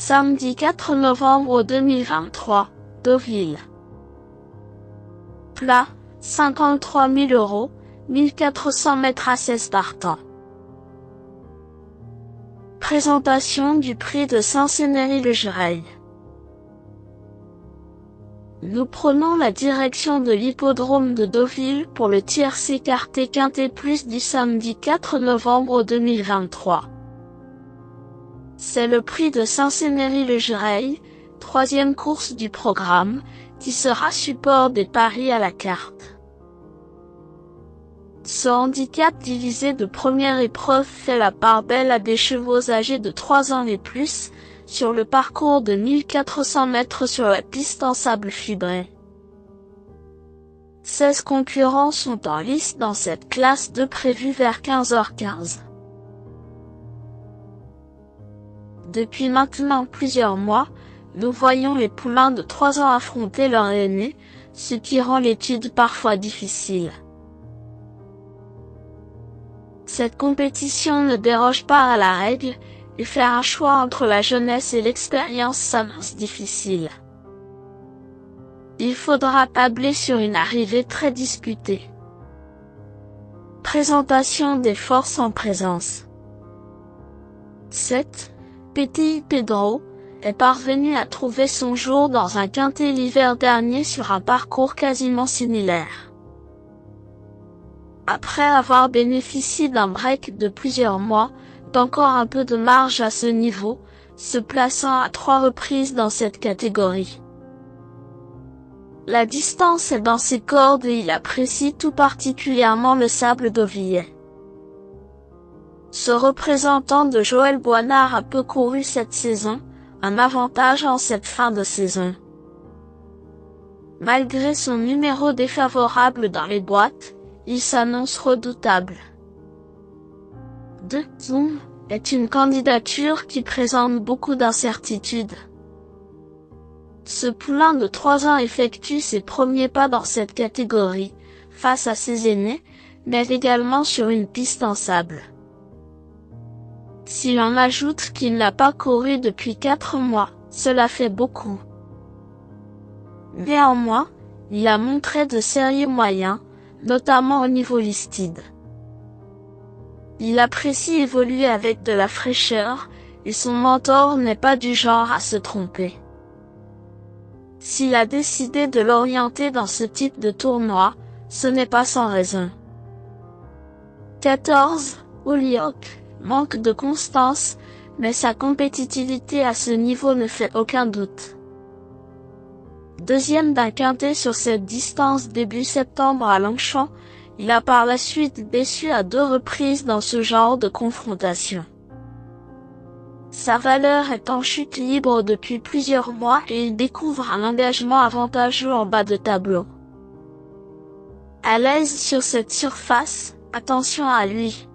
Samedi 4 novembre 2023, Deauville. Plat, 53 000 €, 1400 mètres à 16 partants. Présentation du prix de Saint-Cénery-le-Jureil. Nous prenons la direction de l'hippodrome de Deauville pour le tiercé quarté quinté plus du samedi 4 novembre 2023. C'est le prix de Saint-Cénery-le-Jureil, troisième course du programme, qui sera support des paris à la carte. Ce handicap divisé de première épreuve fait la part belle à des chevaux âgés de 3 ans et plus, sur le parcours de 1400 mètres sur la piste en sable fibré. 16 concurrents sont en lice dans cette classe de prévue vers 15h15. Depuis maintenant plusieurs mois, nous voyons les poulains de 3 ans affronter leurs aînés, ce qui rend l'étude parfois difficile. Cette compétition ne déroge pas à la règle, et faire un choix entre la jeunesse et l'expérience s'annonce difficile. Il faudra tabler sur une arrivée très disputée. Présentation des forces en présence. 7. Petit Pedro est parvenu à trouver son jour dans un quintet l'hiver dernier sur un parcours quasiment similaire. Après avoir bénéficié d'un break de plusieurs mois, d'encore un peu de marge à ce niveau, se plaçant à 3 reprises dans cette catégorie. La distance est dans ses cordes et il apprécie tout particulièrement le sable deauvillais. Ce représentant de Joël Boinard a peu couru cette saison, un avantage en cette fin de saison. Malgré son numéro défavorable dans les boîtes, il s'annonce redoutable. 2. Zoom est une candidature qui présente beaucoup d'incertitudes. Ce poulain de 3 ans effectue ses premiers pas dans cette catégorie, face à ses aînés, mais également sur une piste en sable. Si l'on ajoute qu'il n'a pas couru depuis 4 mois, cela fait beaucoup. Néanmoins, il a montré de sérieux moyens, notamment au niveau listide. Il apprécie évoluer avec de la fraîcheur, et son mentor n'est pas du genre à se tromper. S'il a décidé de l'orienter dans ce type de tournoi, ce n'est pas sans raison. 14. Holyoke manque de constance, mais sa compétitivité à ce niveau ne fait aucun doute. Deuxième d'un quintet sur cette distance début septembre à Longchamp, il a par la suite déçu à 2 reprises dans ce genre de confrontation. Sa valeur est en chute libre depuis plusieurs mois et il découvre un engagement avantageux en bas de tableau. À l'aise sur cette surface, attention à lui.